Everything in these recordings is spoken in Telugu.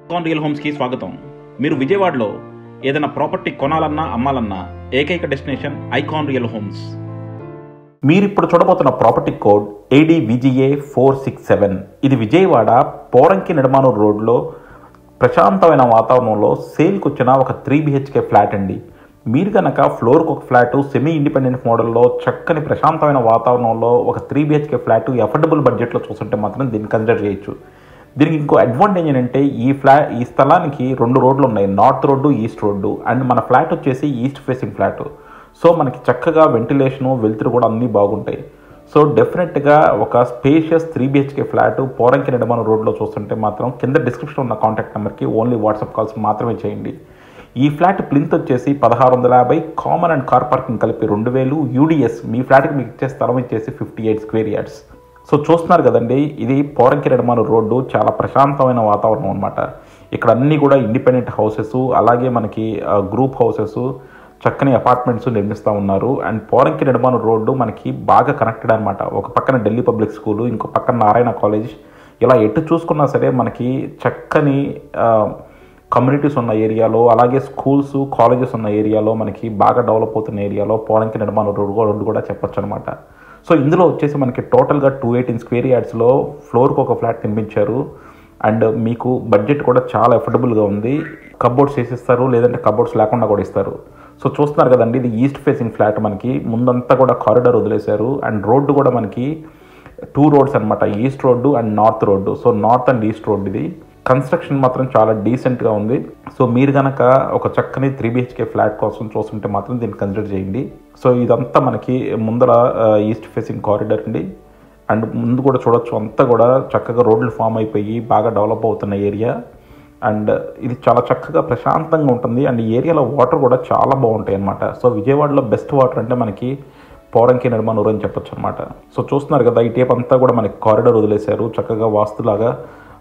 ఐకాన్ రియల్ హోమ్స్కి స్వాగతం. మీరు విజయవాడలో ఏదైనా ప్రాపర్టీ కొనాలన్నా అమ్మాలన్నా ఏకైక డెస్టినేషన్ ఐకాన్ రియల్ హోమ్స్. మీరు ఇప్పుడు చూడబోతున్న ప్రాపర్టీ కోడ్ ADVGA 467. ఇది విజయవాడ పోరంకి నిడమానూరు రోడ్లో ప్రశాంతమైన వాతావరణంలో సేల్కి వచ్చిన ఒక 3 BHK ఫ్లాట్ అండి. మీరు కనుక ఫ్లోర్కి ఒక ఫ్లాటు సెమీ ఇండిపెండెంట్ మోడల్లో చక్కని ప్రశాంతమైన వాతావరణంలో ఒక 3 BHK ఫ్లాట్ ఎఫర్డబుల్ బడ్జెట్లో చూస్తుంటే మాత్రం దీన్ని కన్సిడర్ చేయొచ్చు. దీనికి ఇంకో అడ్వాంటేజ్ ఏంటంటే ఈ స్థలానికి 2 రోడ్లు ఉన్నాయి, north road, east road. And మన ఫ్లాట్ వచ్చేసి ఈస్ట్ ఫేసింగ్ ఫ్లాట్. సో మనకి చక్కగా వెంటిలేషను, వెలుతురు కూడా అన్నీ బాగుంటాయి. సో డెఫినెట్గా ఒక spacious 3 BHK flat Poranki Nidamanuru రోడ్లో చూస్తుంటే మాత్రం కింద డిస్క్రిప్షన్ ఉన్న కాంటాక్ట్ నెంబర్కి ఓన్లీ వాట్సాప్ కాల్స్ మాత్రమే చేయండి. ఈ ఫ్లాట్ ప్లింత్ వచ్చేసి 1650, కామన్ అండ్ కార్ పార్కింగ్ కలిపి 2000, UDS మీ ఫ్లాట్కి మీకు ఇచ్చే స్థలం వచ్చేసి 58 స్క్వేర్ యార్డ్స్. సో చూస్తున్నారు కదండి, ఇది పోరంకి నిడమానూరు రోడ్డు, చాలా ప్రశాంతమైన వాతావరణం అనమాట. ఇక్కడ అన్నీ కూడా ఇండిపెండెంట్ హౌసెస్, అలాగే మనకి గ్రూప్ హౌసెస్, చక్కని అపార్ట్మెంట్స్ నిర్మిస్తూ ఉన్నారు. అండ్ పోరంకి నిడమానూరు రోడ్డు మనకి బాగా కనెక్టెడ్ అనమాట. ఒక పక్కన ఢిల్లీ పబ్లిక్ స్కూలు, ఇంకో పక్కన నారాయణ కాలేజ్. ఇలా ఎటు చూసుకున్నా సరే మనకి చక్కని కమ్యూనిటీస్ ఉన్న ఏరియాలో, అలాగే స్కూల్స్, కాలేజెస్ ఉన్న ఏరియాలో, మనకి బాగా డెవలప్ అవుతున్న ఏరియాలో పోరంకి నిడమానూరు రోడ్డు కూడా చెప్పొచ్చు అనమాట. సో ఇందులో వచ్చేసి మనకి టోటల్గా 218 స్క్వేర్ యార్డ్స్లో ఫ్లోర్కి ఒక ఫ్లాట్ నిర్మించారు. అండ్ మీకు బడ్జెట్ కూడా చాలా ఎఫర్డబుల్గా ఉంది. కబోర్డ్స్ వేసిస్తారు, లేదంటే కబోర్డ్స్ లేకుండా కూడా ఇస్తారు. సో చూస్తున్నారు కదండి, ఇది ఈస్ట్ ఫేసింగ్ ఫ్లాట్. మనకి ముందంతా కూడా కారిడార్ వదిలేశారు. అండ్ రోడ్డు కూడా మనకి 2 రోడ్స్ అనమాట, east road and north road. So north and east road. ఇది కన్స్ట్రక్షన్ మాత్రం చాలా డీసెంట్గా ఉంది. సో మీరు కనుక ఒక చక్కని 3 BHK ఫ్లాట్ కోసం చూస్తుంటే మాత్రం దీన్ని కన్సిడర్ చేయండి. సో ఇదంతా మనకి ముందర ఈస్ట్ ఫేసింగ్ కారిడార్ అండి. అండ్ ముందు కూడా చూడొచ్చు, అంతా కూడా చక్కగా రోడ్లు ఫామ్ అయిపోయి బాగా డెవలప్ అవుతున్న ఏరియా. అండ్ ఇది చాలా చక్కగా ప్రశాంతంగా ఉంటుంది. అండ్ ఈ ఏరియాలో వాటర్ కూడా చాలా బాగుంటాయి అన్నమాట. సో విజయవాడలో బెస్ట్ వాటర్ అంటే మనకి పోరంకి నిడమానూరు అని చెప్పొచ్చు అనమాట. సో చూస్తున్నారు కదా, ఈ టేప్ అంతా కూడా మనకి కారిడార్ వదిలేశారు చక్కగా వాస్తులాగా.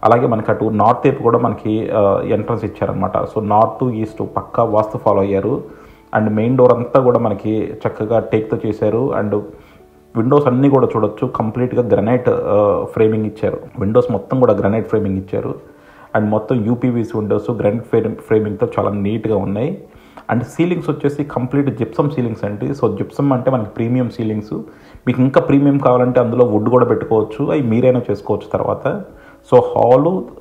అలాగే మనకి అటు నార్త్ వైపు కూడా మనకి ఎంట్రన్స్ ఇచ్చారనమాట. సో నార్త్ ఈస్ట్ పక్కా వాస్తు ఫాలో అయ్యారు. అండ్ మెయిన్ డోర్ అంతా కూడా మనకి చక్కగా టేక్తో చేశారు. అండ్ విండోస్ అన్నీ కూడా చూడొచ్చు, కంప్లీట్గా గ్రనైట్ ఫ్రేమింగ్ ఇచ్చారు. విండోస్ మొత్తం కూడా గ్రనైట్ ఫ్రేమింగ్ ఇచ్చారు. అండ్ మొత్తం UPVC విండోస్ గ్రనైట్ ఫ్రేమింగ్తో చాలా నీట్గా ఉన్నాయి. అండ్ సీలింగ్స్ వచ్చేసి కంప్లీట్ జిప్సమ్ సీలింగ్స్ అండి. సో జిప్సమ్ అంటే మనకి ప్రీమియం సీలింగ్స్. మీకు ఇంకా ప్రీమియం కావాలంటే అందులో వుడ్ కూడా పెట్టుకోవచ్చు, అవి మీరైనా చేసుకోవచ్చు తర్వాత. సో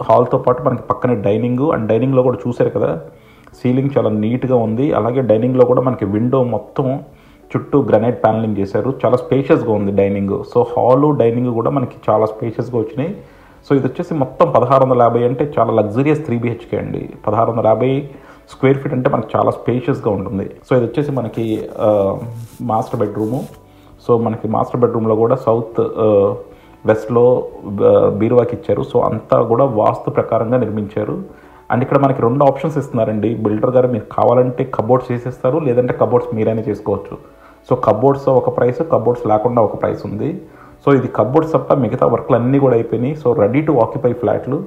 హాల్తో పాటు మనకి పక్కనే డైనింగ్. అండ్ డైనింగ్లో కూడా చూసారు కదా, సీలింగ్ చాలా నీట్గా ఉంది. అలాగే డైనింగ్లో కూడా మనకి విండో మొత్తం చుట్టూ గ్రనైట్ ప్యానలింగ్ చేశారు. చాలా స్పేషియస్గా ఉంది డైనింగ్. సో డైనింగ్ కూడా మనకి చాలా స్పేషియస్గా వచ్చినాయి. సో ఇది వచ్చేసి మొత్తం 1650 అంటే చాలా లగ్జరియస్ 3 BHK అండి. 1650 స్క్వేర్ ఫీట్ అంటే మనకి చాలా స్పేషియస్గా ఉంటుంది. సో ఇది వచ్చేసి మనకి మాస్టర్ బెడ్రూము. సో మనకి మాస్టర్ బెడ్రూమ్లో కూడా సౌత్ వెస్ట్లో బీరువాకి ఇచ్చారు. సో అంతా కూడా వాస్తు ప్రకారంగా నిర్మించారు. అండ్ ఇక్కడ మనకి 2 ఆప్షన్స్ ఇస్తున్నారండి బిల్డర్ గారు. మీరు కావాలంటే కబోర్డ్స్ వేసేస్తారు, లేదంటే కబోర్డ్స్ మీరైనా చేసుకోవచ్చు. సో కబోర్డ్స్ ఒక ప్రైస్, కబోర్డ్స్ లేకుండా ఒక ప్రైస్ ఉంది. సో ఇది కబోర్డ్స్ తప్ప మిగతా వర్క్లు అన్నీ కూడా అయిపోయినాయి. సో రెడీ టు ఆక్యుపై ఫ్లాట్లు.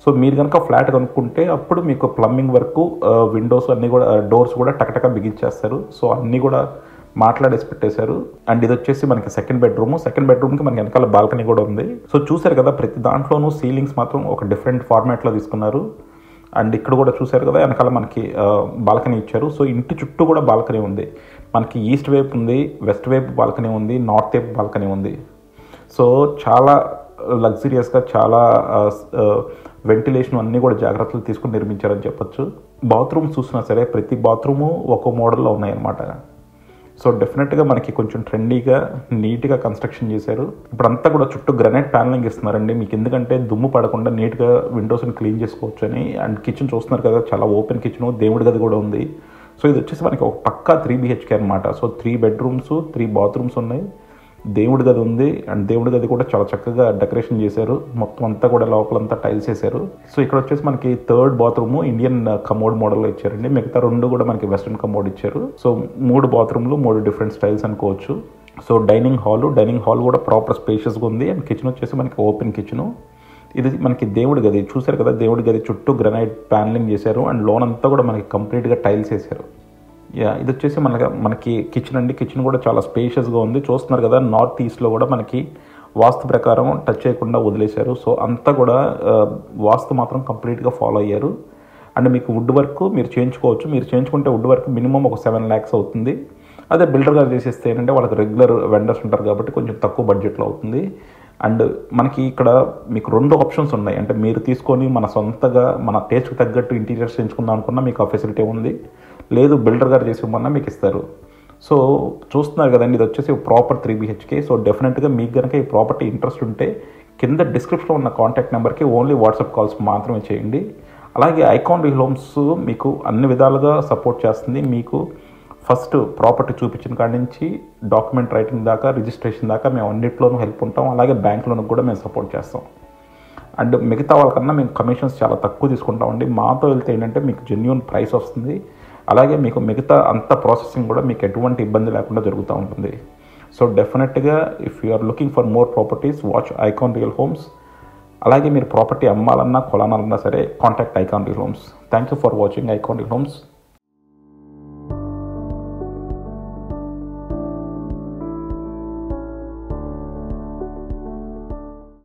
సో మీరు కనుక ఫ్లాట్ కొనుక్కుంటే అప్పుడు మీకు ప్లంబింగ్ వర్క్, విండోస్ అన్నీ కూడా, డోర్స్ కూడా టకటక బిగించేస్తారు. సో అన్నీ కూడా మాట్లాడేసి పెట్టేశారు. అండ్ ఇది వచ్చేసి మనకి సెకండ్ బెడ్రూమ్కి మనకి వెనకాల బాల్కనీ కూడా ఉంది. సో చూసారు కదా, ప్రతి దాంట్లోనూ సీలింగ్స్ మాత్రం ఒక డిఫరెంట్ ఫార్మాట్లో తీసుకున్నారు. అండ్ ఇక్కడ కూడా చూసారు కదా, వెనకాల మనకి బాల్కనీ ఇచ్చారు. సో ఇంటి చుట్టూ కూడా బాల్కనీ ఉంది. మనకి ఈస్ట్ వైపు ఉంది, వెస్ట్ వైపు బాల్కనీ ఉంది, నార్త్ వైపు బాల్కనీ ఉంది. సో చాలా లగ్జరియస్గా, చాలా వెంటిలేషన్ అన్నీ కూడా జాగ్రత్తలు తీసుకుని నిర్మించారని చెప్పొచ్చు. బాత్రూమ్స్ చూసినా సరే ప్రతి బాత్రూము ఒక్కో మోడల్లో ఉన్నాయన్నమాట. సో డెఫినెట్గా మనకి కొంచెం ట్రెండీగా, నీట్గా కన్స్ట్రక్షన్ చేశారు. ఇప్పుడంతా కూడా చుట్టూ గ్రనైట్ ప్యానలింగ్ ఇస్తున్నారండి మీకు, ఎందుకంటే దుమ్ము పడకుండా నీట్గా విండోస్ని క్లీన్ చేసుకోవచ్చు అని. అండ్ కిచెన్ చూస్తున్నారు కదా, చాలా ఓపెన్ కిచెన్, దేవుడి గది కూడా ఉంది. సో ఇది వచ్చేసి మనకి ఒక పక్కా 3 BHK అనమాట. సో 3 బెడ్రూమ్స్, 3 బాత్రూమ్స్ ఉన్నాయి, దేవుడి గది ఉంది. అండ్ దేవుడి గది కూడా చాలా చక్కగా డెకరేషన్ చేశారు. మొత్తం అంతా కూడా లోపలంతా టైల్స్ వేశారు. సో ఇక్కడ వచ్చేసి మనకి 3rd బాత్రూమ్ ఇండియన్ కమోడ్ మోడల్లో ఇచ్చారండి. మిగతా 2 కూడా మనకి వెస్ట్రన్ కమోడ్ ఇచ్చారు. సో 3 బాత్రూమ్లు, 3 డిఫరెంట్ స్టైల్స్ అనుకోవచ్చు. సో డైనింగ్ హాల్ కూడా ప్రాపర్ స్పేషియస్గా ఉంది. అండ్ కిచెన్ వచ్చేసి మనకి ఓపెన్ కిచెను. ఇది మనకి దేవుడి గది చూసారు కదా, దేవుడి గది చుట్టూ గ్రనైట్ ప్యానలింగ్ చేశారు. అండ్ లోన్ అంతా కూడా మనకి కంప్లీట్గా టైల్స్ వేశారు. ఇది వచ్చేసి మనకి కిచెన్ అండి. కిచెన్ కూడా చాలా స్పేషియస్గా ఉంది. చూస్తున్నారు కదా, నార్త్ ఈస్ట్లో కూడా మనకి వాస్తు ప్రకారం టచ్ చేయకుండా వదిలేశారు. సో అంతా కూడా వాస్తు మాత్రం కంప్లీట్గా ఫాలో అయ్యారు. అండ్ మీకు వుడ్ వర్క్ మీరు చేయించుకోవచ్చు. మీరు చేయించుకుంటే వుడ్ వర్క్ మినిమం ఒక 7 lakhs అవుతుంది. అదే బిల్డర్ గారు చేసేస్తే ఏంటంటే వాళ్ళకి రెగ్యులర్ వెండర్స్ ఉంటారు కాబట్టి కొంచెం తక్కువ బడ్జెట్లో అవుతుంది. అండ్ మనకి ఇక్కడ మీకు 2 ఆప్షన్స్ ఉన్నాయి. అంటే మీరు తీసుకొని మన సొంతగా మన టేస్ట్కి తగ్గట్టు ఇంటీరియర్స్ చేయించుకుందాం అనుకున్నా మీకు ఆ ఫెసిలిటీ ఉంది. లేదు బిల్డర్ గారు చేసి ఇవ్వమన్నా మీకు ఇస్తారు. సో చూస్తున్నారు కదండి, ఇది వచ్చేసి ప్రాపర్ 3 BHK. సో డెఫినెట్గా మీకు కనుక ఈ ప్రాపర్టీ ఇంట్రెస్ట్ ఉంటే కింద డిస్క్రిప్షన్లో ఉన్న కాంటాక్ట్ నెంబర్కి ఓన్లీ వాట్సాప్ కాల్స్ మాత్రమే చేయండి. అలాగే ఐకాన్ రియల్ హోమ్స్ మీకు అన్ని విధాలుగా సపోర్ట్ చేస్తుంది. మీకు ఫస్ట్ ప్రాపర్టీ చూపించిన కాడి నుంచి డాక్యుమెంట్ రైటింగ్ దాకా, రిజిస్ట్రేషన్ దాకా మేము అన్నింటిలోనూ హెల్ప్ ఉంటాం. అలాగే బ్యాంక్ లోన్ కూడా మేము సపోర్ట్ చేస్తాం. అండ్ మిగతా వాళ్ళకన్నా మేము కమిషన్స్ చాలా తక్కువ తీసుకుంటామండి. మాతో వెళ్తే ఏంటంటే మీకు జెన్యూన్ ప్రైస్ వస్తుంది. అలాగే మీకు మిగతా అంత ప్రాసెసింగ్ కూడా మీకు ఎటువంటి ఇబ్బంది లేకుండా జరుగుతూ ఉంటుంది. సో డెఫినెట్గా if you are looking for more properties watch Icon Real Homes. అలాగే మీరు ప్రాపర్టీ అమ్మాలన్నా కొనాలన్నా సరే contact Icon Real Homes. Thank you for watching Icon Real homes.